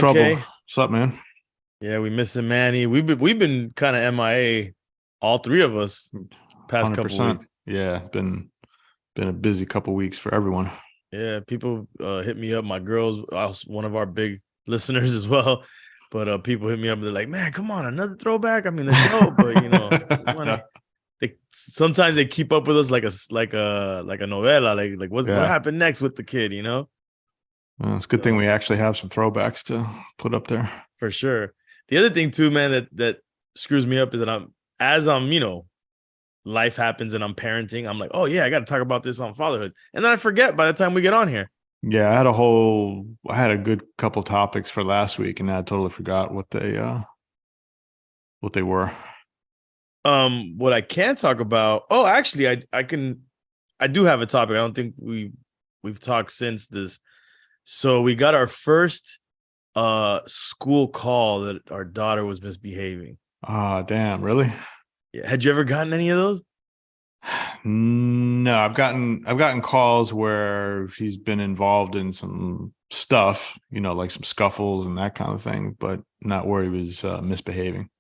trouble. K. What's up, man? Yeah, we missing Manny. We've been kind of MIA, all three of us, past couple 100%. weeks. Yeah, it's been a busy couple weeks for everyone. Yeah, people hit me up. My girls, one of our big listeners as well. But people hit me up. They're like, "Man, come on, another throwback." I mean, the dope, but they sometimes they keep up with us like a novela, like what happened next with the kid, Well, it's a good thing we actually have some throwbacks to put up there. For sure. The other thing too, man, that screws me up is that I'm life happens and I'm parenting. I'm like, oh yeah, I got to talk about this on fatherhood, and then I forget by the time we get on here. Yeah, I had a good couple topics for last week, and I totally forgot what they were. What I can talk about. Oh, actually, I do have a topic. I don't think we've talked since this. So we got our first school call that our daughter was misbehaving. Ah, damn, really? Yeah. Had you ever gotten any of those? No, I've gotten calls where she's been involved in some stuff, like some scuffles and that kind of thing, but not where he was misbehaving.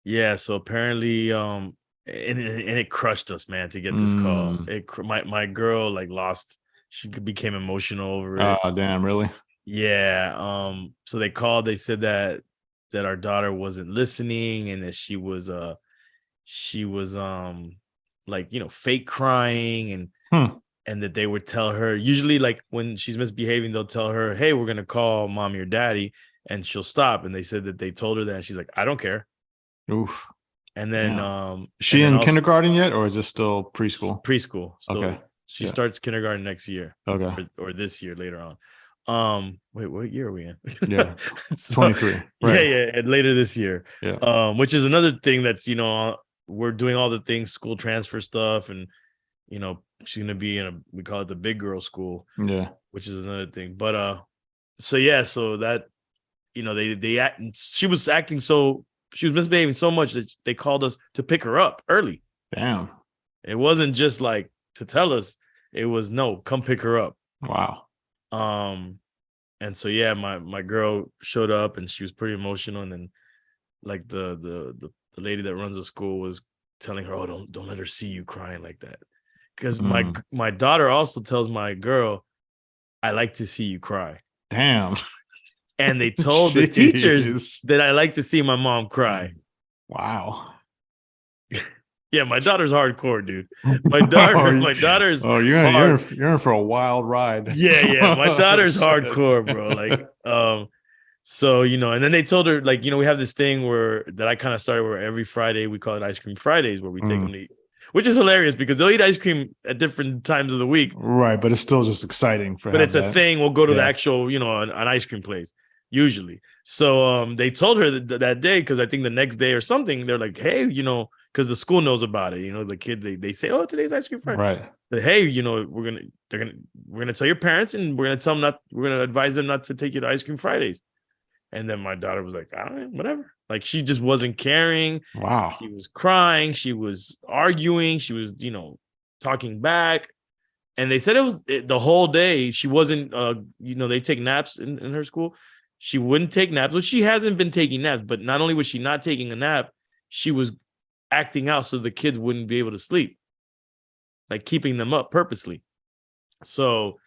Yeah, so apparently and it crushed us, man, to get this call. My girl she became emotional over it. Oh, damn, really? Yeah, so they called, they said that our daughter wasn't listening and that she was fake crying and that they would tell her, usually like when she's misbehaving, they'll tell her, "Hey, we're going to call mommy or daddy," and she'll stop. And they said that they told her that, and she's like, "I don't care." Oof. And then is she in kindergarten yet, or is it still preschool? Preschool. Okay. She starts kindergarten next year. Okay. Or this year later on. Wait, what year are we in? Yeah. 23. Right. Yeah, and later this year. Yeah. Which is another thing that's, we're doing all the things, school transfer stuff, and she's gonna be we call it the big girl school. Yeah. Which is another thing. But so that she was misbehaving so much that they called us to pick her up early. Damn. It wasn't just like to tell us, it was no, come pick her up. Wow. And so yeah, my girl showed up and she was pretty emotional, and then like the lady that runs the school was telling her, "Oh, don't let her see you crying like that." Because my daughter also tells my girl, "I like to see you cry." Damn. And they told the teachers that I like to see my mom cry. Wow. Yeah, my daughter's hardcore, dude. My daughter's you're in for a wild ride. Yeah. My daughter's hardcore, bro. Like, so and then they told her, like, we have this thing that I kind of started, where every Friday we call it Ice Cream Fridays, where we take them to eat, which is hilarious because they'll eat ice cream at different times of the week. Right, but it's still just exciting but it's a thing. We'll go to the actual, an ice cream place usually. So they told her that day, because I think the next day or something, they're like, "Hey, because the school knows about it. The kids, they say, 'Oh, today's ice cream Friday.'" Right. But hey, we're gonna tell your parents, and we're gonna tell them we're gonna advise them not to take you to Ice Cream Fridays. And then my daughter was like, "I don't know, whatever." Like, she just wasn't caring. Wow. She was crying. She was arguing. She was, talking back. And they said the whole day. She wasn't, they take naps in her school. She wouldn't take naps. Well, she hasn't been taking naps, but not only was she not taking a nap, she was acting out so the kids wouldn't be able to sleep, like keeping them up purposely. So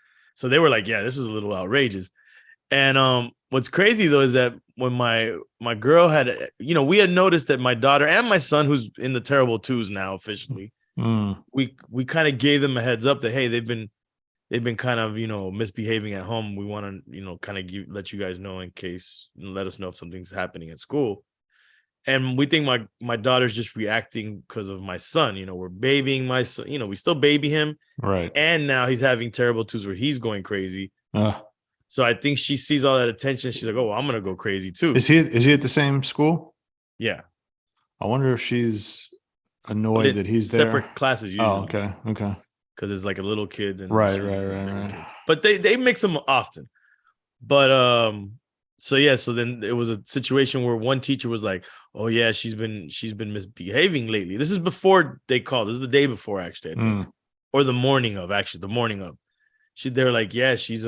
they were like, "Yeah, this is a little outrageous." And what's crazy though is that when my girl had, we had noticed that my daughter and my son, who's in the terrible twos now officially, we kind of gave them a heads up that, hey, they've been kind of misbehaving at home. We want to kind of let you guys know in case, let us know if something's happening at school. And we think my daughter's just reacting because of my son. We're babying my son. We still baby him, right? And now he's having terrible twos where he's going crazy. So I think she sees all that attention. She's like, "Oh, well, I'm gonna go crazy too." Is he at the same school? Yeah. I wonder if she's annoyed that he's separate there. Separate classes usually. Oh, okay. Because it's like a little kid and right. But they mix them often. But so yeah, so then it was a situation where one teacher was like, "Oh yeah, she's been misbehaving lately." This is before they called. This is the day before, actually, I think. Or the morning of, actually, the morning of. They're like, "Yeah, she's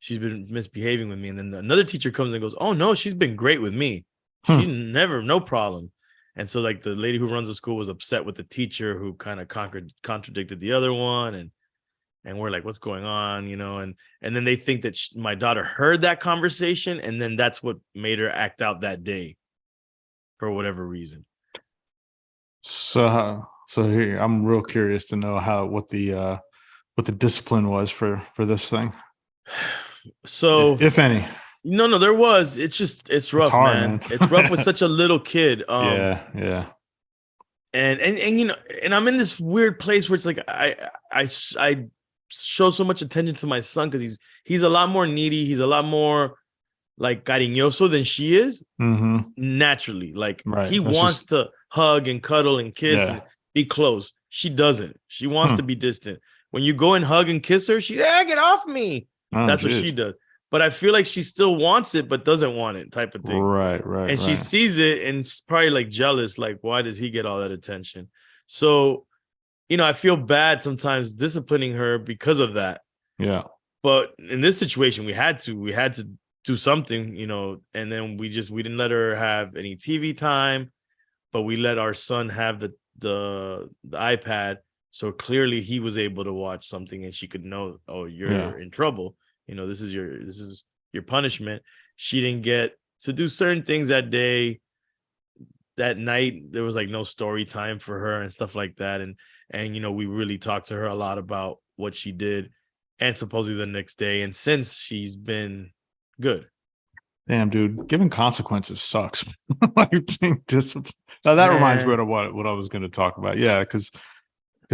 she's been misbehaving with me. And then another teacher comes and goes, oh no, she's been great with me. She Hmm. never, no problem. And so like the lady who runs the school was upset with the teacher who kind of contradicted the other one. And we're like, what's going on? And then they think that my daughter heard that conversation. And then that's what made her act out that day for whatever reason. So here, I'm real curious to know what the discipline was for this thing, So if any. no, there was. It's It's rough, hard, man. man. It's rough with such a little kid. Yeah. And and I'm in this weird place where it's like I show so much attention to my son because he's a lot more needy. He's a lot more like cariñoso than she is Mm-hmm. naturally. Like Right. he That's wants just to hug and cuddle and kiss yeah. and be close. She doesn't. She wants to Hmm. be distant. When you go and hug and kiss her, get off me. Oh, That's what she geez. does. But I feel like she still wants it, but doesn't want it, type of thing. And she Right. sees it and she's probably like jealous, like, why does he get all that attention? So, I feel bad sometimes disciplining her because of that. Yeah. But in this situation, we had to do something, and then we didn't let her have any TV time, but we let our son have the iPad. So clearly he was able to watch something and she could know, oh, Yeah. you're in trouble. This is your punishment. She didn't get to do certain things that day. That night there was like no story time for her and stuff like that. And we really talked to her a lot about what she did and supposedly the next day. And since she's been good. Damn, dude, giving consequences sucks. Like being disciplined. Now that reminds me Man. of what I was going to talk about. Yeah, because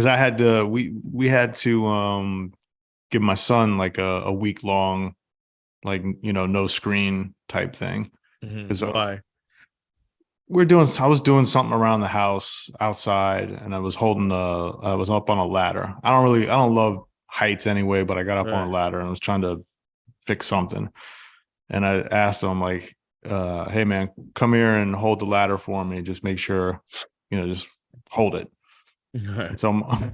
I had to we had to give my son like a week long, like no screen type thing. Because Why? I was doing something around the house outside, and I was I was up on a ladder. I don't love heights anyway, but I got up on a Right. ladder and I was trying to fix something. And I asked him like, hey man, come here and hold the ladder for me. Just make sure, just hold it. Right. And so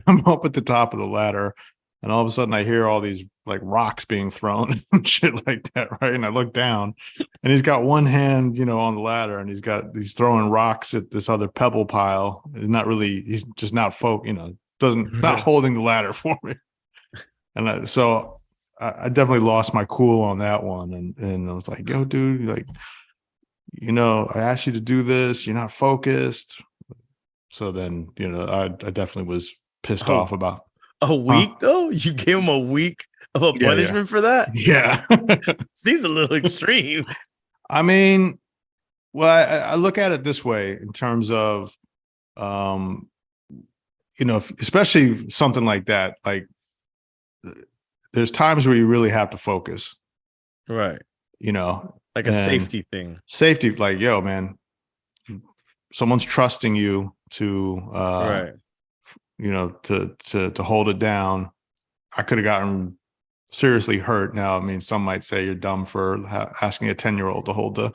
I'm up at the top of the ladder, and all of a sudden I hear all these like rocks being thrown and shit like that, right? And I look down, and he's got one hand, on the ladder, and he's throwing rocks at this other pebble pile. He's just not not holding the ladder for me. And so I definitely lost my cool on that one, and I was like, yo, dude, like, I asked you to do this, you're not focused. So then, I definitely was pissed Oh, off about, a huh? week though? You gave him a week of a Yeah. punishment for that? Yeah. Seems a little extreme. I mean, well, I look at it this way in terms of, um, especially something like that, like there's times where you really have to focus, Right. you know, Like a and safety thing. safety, like, yo, man, someone's trusting you to, Right. to hold it down. I could have gotten seriously hurt. Now, I mean, some might say you're dumb for asking a 10-year-old to hold the,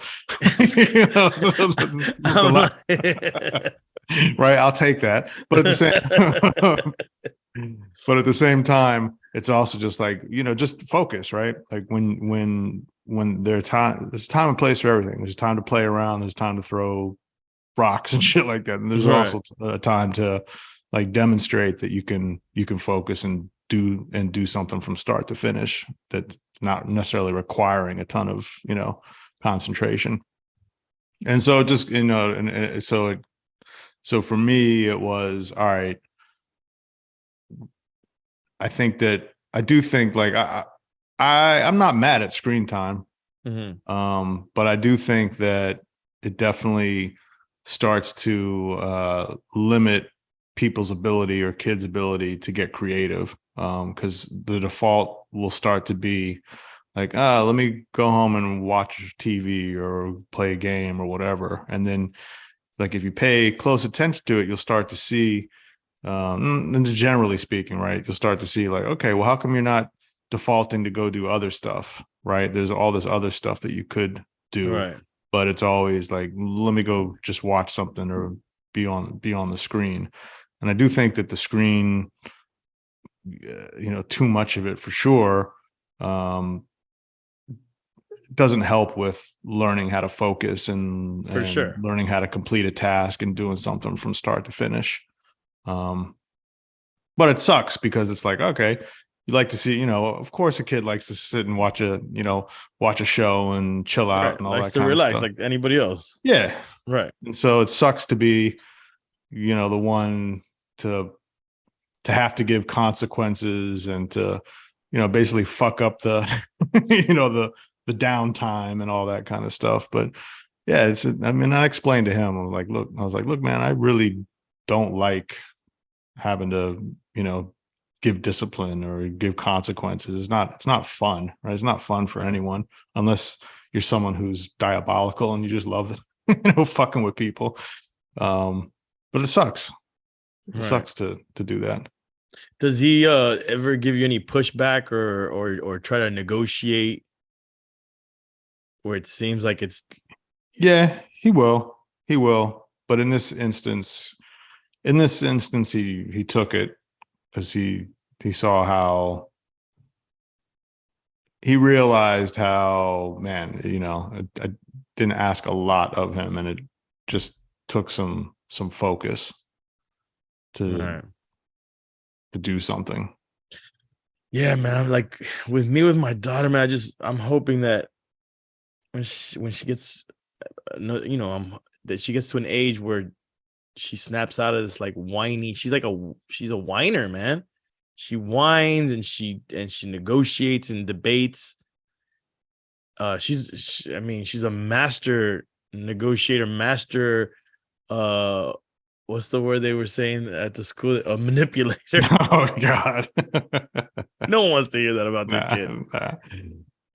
I'm right. I'll take that. But at the same time, it's also just like, just focus, right? Like when there's time and place for everything. There's time to play around. There's time to throw rocks and shit like that. And there's right. also a time to like demonstrate that you can focus and do something from start to finish that's not necessarily requiring a ton of concentration. And so just and so for me it was all right. I do think like I'm not mad at screen time. But I do think that it definitely starts to limit people's ability or kids' ability to get creative, because the default will start to be like, let me go home and watch TV or play a game or whatever. And then like if you pay close attention to it, you'll start to see, and generally speaking, right, you'll start to see like, okay, well, how come you're not defaulting to go do other stuff, right? There's all this other stuff that you could do, Right. but it's always like, let me go just watch something or be on the screen. And I do think that the screen, too much of it for sure, doesn't help with learning how to focus and sure. learning how to complete a task and doing something from start to finish. But it sucks because it's like, okay, you like to see, of course a kid likes to sit and watch a show and chill out and all Likes that to kind relax of stuff. like anybody else. Yeah. Right. And so it sucks to be, the one to have to give consequences and to, basically fuck up the, the downtime and all that kind of stuff. But yeah, I explained to him, I was like, look, man, I really don't like having to, give discipline or give consequences. It's not fun, right? It's not fun for anyone unless you're someone who's diabolical and you just love, fucking with people. But it sucks. It sucks to do that. Does he ever give you any pushback or try to negotiate where it seems like it's? Yeah, he will. He will. But in this instance, he took it because he saw how he realized how, man, I didn't ask a lot of him, and it just took some focus to do something. Yeah, man. Like with my daughter, man, I'm hoping that when she gets, that she gets to an age where she snaps out of this like whiny. She's a whiner, man. She whines and she negotiates and debates. She's a master negotiator, master. What's the word they were saying at the school? A manipulator. Oh God. No one wants to hear that about their kid.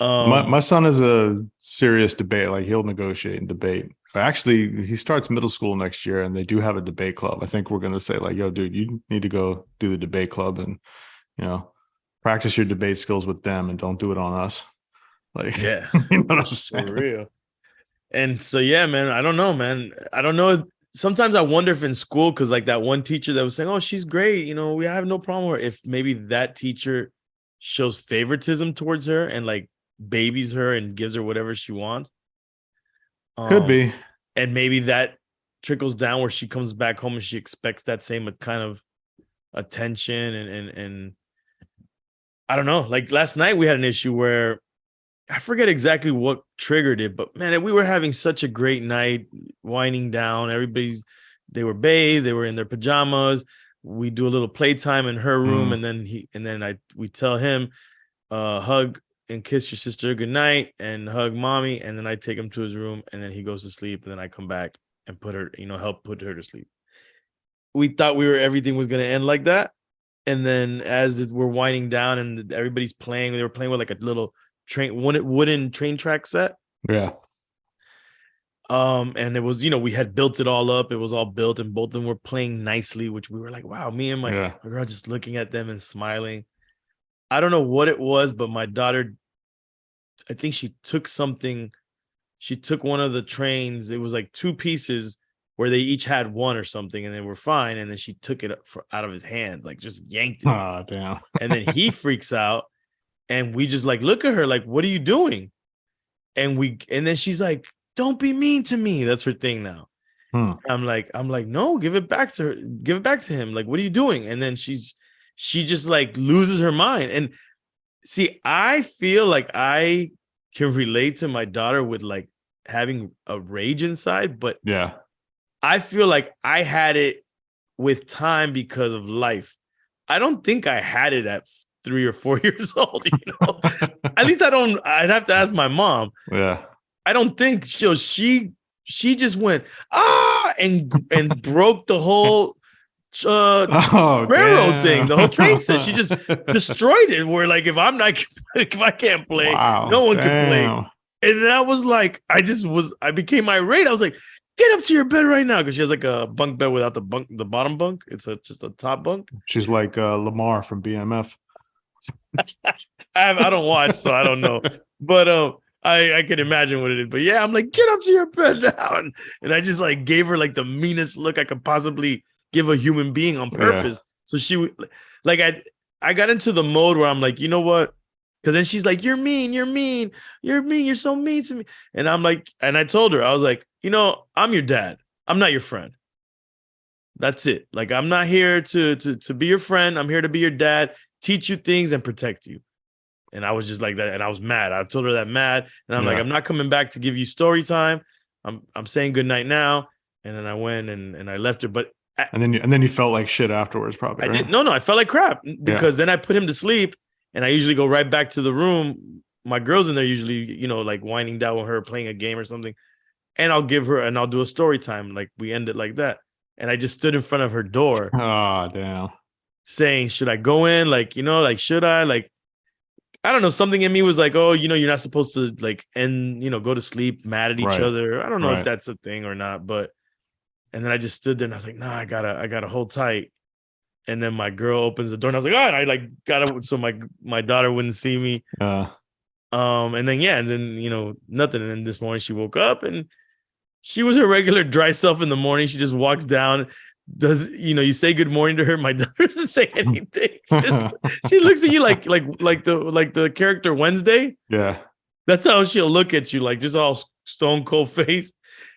My son is a serious debate. Like he'll negotiate and debate. Actually, he starts middle school next year, and they do have a debate club. I think we're going to say like, "Yo, dude, you need to go do the debate club and practice your debate skills with them, and don't do it on us." Like, yeah, you know what I'm saying? For real. And so, yeah, man, I don't know, man. I don't know. Sometimes I wonder if in school, because like that one teacher that was saying, "Oh, she's great," we have no problem. Or if maybe that teacher shows favoritism towards her and like babies her and gives her whatever she wants. Could be. And maybe that trickles down where she comes back home and she expects that same kind of attention. And I don't know. Like last night we had an issue where I forget exactly what triggered it, but man, we were having such a great night, winding down. They were bathed, they were in their pajamas. We do a little playtime in her room, and then we tell him, hug and kiss your sister good night and hug mommy, and then I take him to his room, and then he goes to sleep, and then I come back and help put her to sleep. We thought everything was gonna end like that, and then as we're winding down and everybody's playing, they were playing with like a little wooden train track set. Yeah. And it was, we had built it all up. It was all built, and both of them were playing nicely, which we were like, wow, me and my girl just looking at them and smiling. I don't know what it was, but my daughter, I think she took one of the trains. It was like two pieces where they each had one or something, and they were fine. And then she took it out of his hands, like just yanked it. Oh, damn. And then he freaks out, and we just like look at her like, what are you doing? And then she's like, don't be mean to me. That's her thing now. I'm like, no, give it back to her. Give it back to him. Like, what are you doing? And then she just like loses her mind. And see, I feel like I can relate to my daughter with like having a rage inside, but yeah, I feel like I had it with time because of life. I don't think I had it at 3 or 4 years old, At least I'd have to ask my mom. Yeah. I don't think she just went and broke the whole railroad thing, the whole train set. She just destroyed it. Where like if I can't play, no one can play. And that was like I became irate. I was like, get up to your bed right now, because she has like a bunk bed without the bottom bunk. It's just a top bunk. She's like Lamar from BMF. I don't watch, so I don't know. But I can imagine what it is. But yeah, I'm like, get up to your bed now. And I just like gave her like the meanest look I could possibly give a human being on purpose. Yeah. So she like I got into the mode where I'm like, you know what? Because then she's like, you're mean, you're so mean to me. And I'm like, and I told her, I was like, I'm your dad. I'm not your friend. That's it. Like, I'm not here to be your friend. I'm here to be your dad, teach you things and protect you. And I was just like that. And I was mad. I told her that mad. And I'm like, I'm not coming back to give you story time. I'm saying good night now. And then I went and I left her. But and then you felt like shit afterwards, probably. I right? did. No, I felt like crap because then I put him to sleep and I usually go right back to the room. My girl's in there usually, like winding down with her, playing a game or something. And I'll give her and I'll do a story time. Like we end it like that. And I just stood in front of her door. Oh, damn. Saying, should I go in? Like, should I? Like, I don't know. Something in me was like, oh, you're not supposed to like go to sleep mad at each other. I don't know if that's a thing or not, but and then I just stood there and I was like, nah, I gotta hold tight. And then my girl opens the door and I was like, oh, and I like got it so my daughter wouldn't see me. And then nothing. And then this morning she woke up and she was her regular dry self in the morning. She just walks down, does you say good morning to her. My daughter doesn't say anything. She looks at you like the character Wednesday. Yeah. That's how she'll look at you, like just all stone cold face.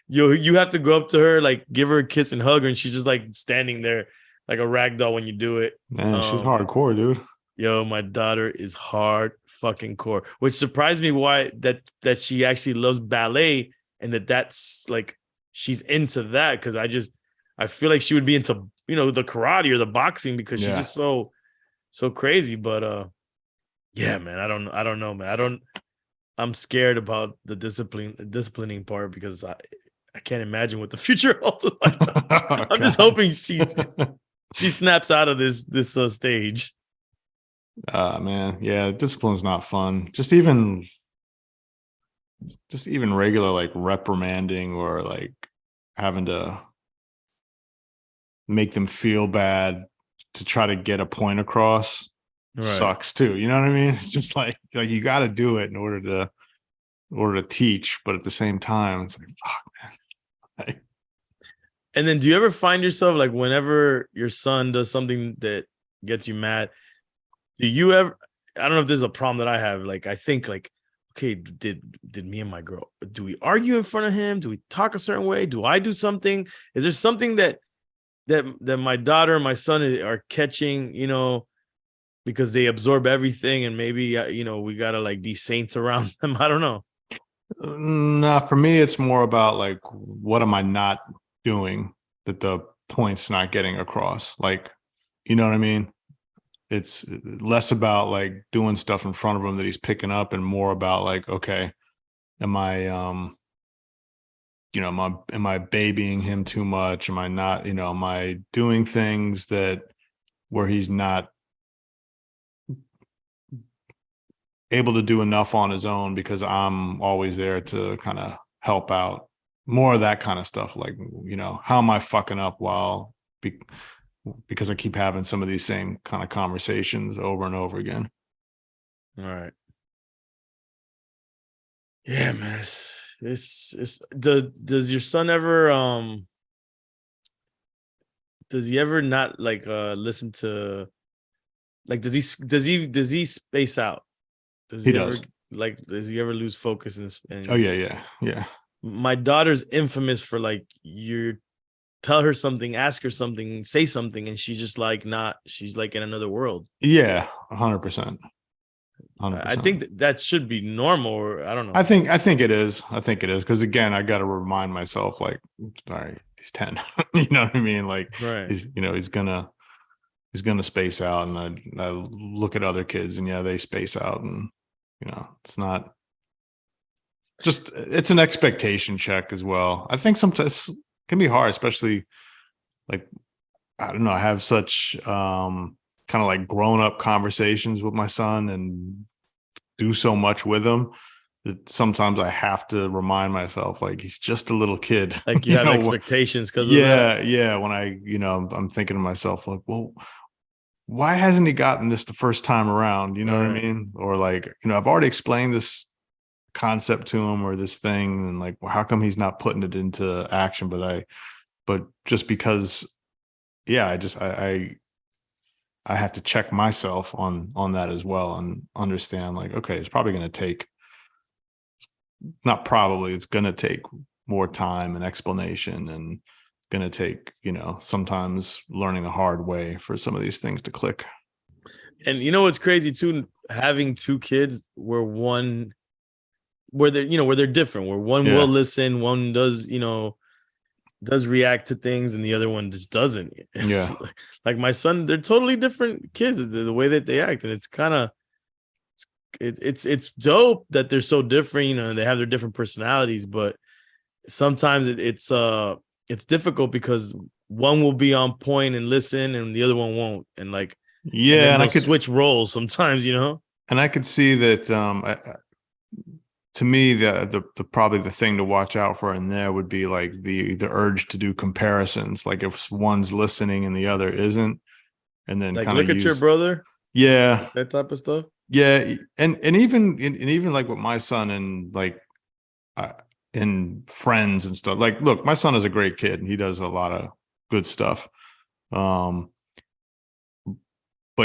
You have to go up to her, like give her a kiss and hug her, and she's just like standing there like a rag doll when you do it. Man, she's hardcore, dude. Yo, my daughter is hard fucking core, which surprised me why that she actually loves ballet and that's like she's into that because I feel like she would be into the karate or the boxing because she's just so crazy. But yeah, man, I don't know, man. I'm scared about the disciplining part because I can't imagine what the future holds. I'm just hoping she snaps out of this stage. Man, yeah, discipline's not fun. Just even regular like reprimanding or like having to make them feel bad to try to get a point across sucks too. You know what I mean? It's just like you got to do it in order to teach, but at the same time, it's like fuck, man. Like, and then, do you ever find yourself like whenever your son does something that gets you mad? Do you ever? I don't know if this is a problem that I have. Like, I think like, okay, did me and my girl, do we argue in front of him? Do we talk a certain way? Do I do something? Is there something that my daughter and my son are catching? Because they absorb everything, and maybe we gotta like be saints around them. I don't know. Nah, for me, it's more about like what am I not doing that the point's not getting across? Like, you know what I mean? It's less about like doing stuff in front of him that he's picking up and more about like, okay, am I am I babying him too much? Am I not, am I doing things where he's not able to do enough on his own because I'm always there to kind of help out? More of that kind of stuff. Like, how am I fucking up because I keep having some of these same kind of conversations over and over again. All right. Yeah, man. Does your son ever does he ever not like listen to, like does he space out? Does he ever like does he ever lose focus and oh yeah. My daughter's infamous for like tell her something, ask her something, say something, and she's just like she's like in another world. Yeah, 100%. I think that should be normal, or I don't know. I think it is. Because again, I got to remind myself, like, all right, he's 10. You know what I mean? Like, he's gonna space out, and I look at other kids, and they space out, and it's not just, it's an expectation check as well. I think sometimes it can be hard, especially like, I don't know, I have such kind of like grown up conversations with my son and do so much with him that sometimes I have to remind myself, like, he's just a little kid. Like you have expectations because when I, I'm thinking to myself, like, well, why hasn't he gotten this the first time around? You know what I mean? Or like, I've already explained this concept to him or this thing, and like, well, how come he's not putting it into action? But just because, I I have to check myself on that as well and understand like, okay, it's probably going to take, not probably, it's going to take more time and explanation, and going to take, sometimes learning the hard way for some of these things to click. And what's crazy too, having two kids where they're different, where one will listen, one does, does react to things, and the other one just doesn't. It's like my son, they're totally different kids, the way that they act. And it's kind of, it's dope that they're so different, and they have their different personalities, but sometimes it's difficult because one will be on point and listen and the other one won't. And like, and I could switch roles sometimes, And I could see that, to me, the probably the thing to watch out for in there would be like the urge to do comparisons. Like if one's listening and the other isn't, and then like kind of look at your brother. Yeah. That type of stuff. Yeah. And even like with my son and like, and friends and stuff, like, look, my son is a great kid and he does a lot of good stuff. But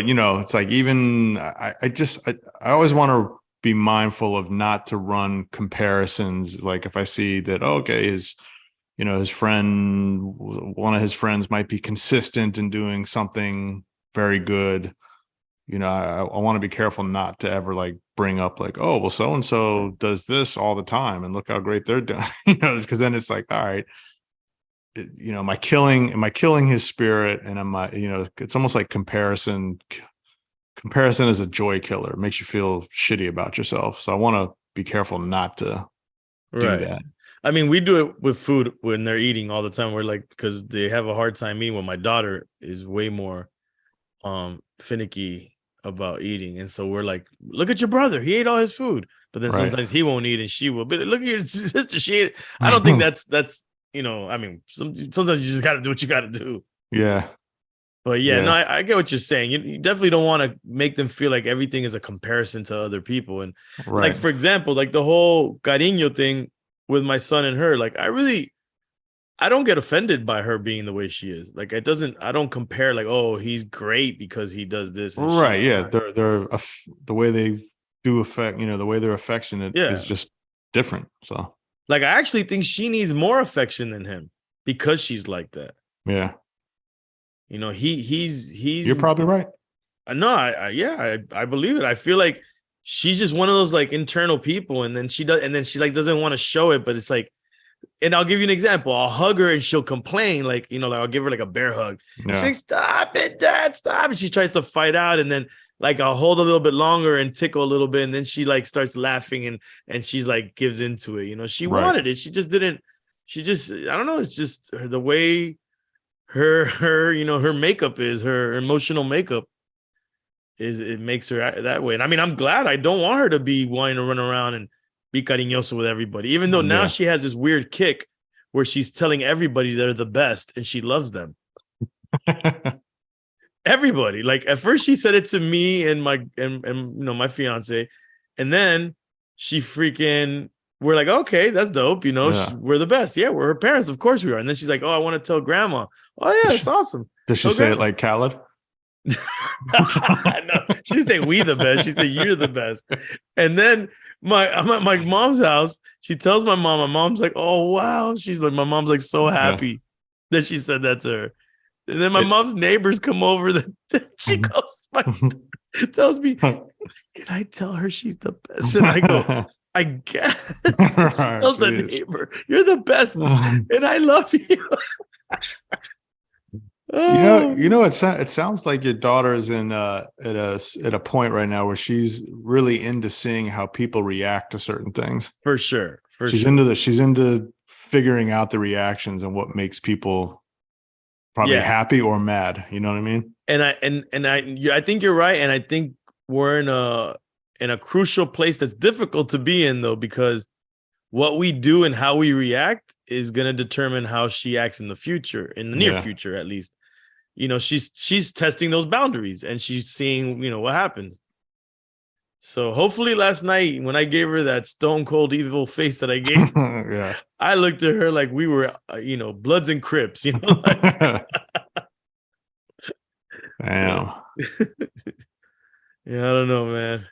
it's like, even I always want to be mindful of not to run comparisons. Like if I see that, okay, his friend, one of his friends might be consistent in doing something very good. I want to be careful not to ever like bring up like, oh, well, so-and-so does this all the time and look how great they're doing, because then it's like, all right, am I killing his spirit? And it's almost like comparison is a joy killer. It makes you feel shitty about yourself. So I want to be careful not to do that. I mean, we do it with food when they're eating all the time. We're like, because they have a hard time eating. When my daughter is way more finicky about eating, and so we're like, look at your brother, he ate all his food, but then sometimes he won't eat and she will. But look at your sister, she ate. I don't think that's I mean, sometimes you just got to do what you got to do. Yeah. But no, I get what you're saying. You definitely don't want to make them feel like everything is a comparison to other people. And like, for example, like the whole cariño thing with my son and her, like I don't get offended by her being the way she is. Like I don't compare like, oh, he's great because he does this. And yeah. They're the way they do affect, the way they're affectionate is just different. So like, I actually think she needs more affection than him because she's like that. Yeah. He's You're probably right. No, I believe it. I feel like she's just one of those like internal people, and then she like doesn't want to show it, but it's like, and I'll give you an example. I'll hug her and she'll complain, like, like I'll give her like a bear hug. She's like, stop it, Dad, stop. And she tries to fight out, and then like I'll hold a little bit longer and tickle a little bit, and then she like starts laughing and she's like gives into it. She wanted it. She just didn't. I don't know. It's just the way her her makeup is, her emotional makeup is, it makes her that way. And I mean, I'm glad. I don't want her to be wanting to run around and be cariñoso with everybody, even though now she has this weird kick where she's telling everybody they're the best and she loves them. Everybody. Like at first she said it to me and my my fiance, and then she we're like, okay, that's dope. We're the best. Yeah, we're her parents. Of course we are. And then she's like, oh, I want to tell grandma. Oh yeah, that's awesome. Does she say it like Khaled? No, she didn't say we the best. She said you're the best. And then I'm at my mom's house. She tells my mom. My mom's like, oh wow. She's like, my mom's like so happy that she said that to her. And then my mom's neighbors come over. She goes, tells me, can I tell her she's the best? And I go, I guess. She tells the neighbor, you're the best, and I love you. It sounds like your daughter's at a point right now where she's really into seeing how people react to certain things. For sure. She's into figuring out the reactions and what makes people probably happy or mad. You know what I mean? And I think you're right. And I think we're in a crucial place that's difficult to be in, though, because what we do and how we react is going to determine how she acts in the future, in the near future, at least. She's testing those boundaries and she's seeing, what happens. So hopefully last night when I gave her that stone cold evil face that I gave, I looked at her like we were, Bloods and Crips, Damn. Yeah, I don't know, man.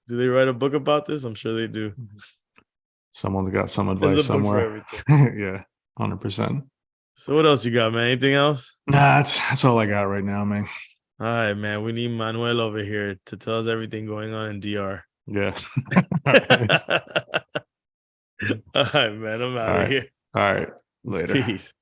Do they write a book about this? I'm sure they do. Someone's got some There's advice a book for somewhere. everything. Yeah, 100%. So what else you got, man? Anything else? Nah, that's all I got right now, man. All right, man. We need Manuel over here to tell us everything going on in DR. Yeah. All right, man. I'm out All of right. here. All right. Later. Peace.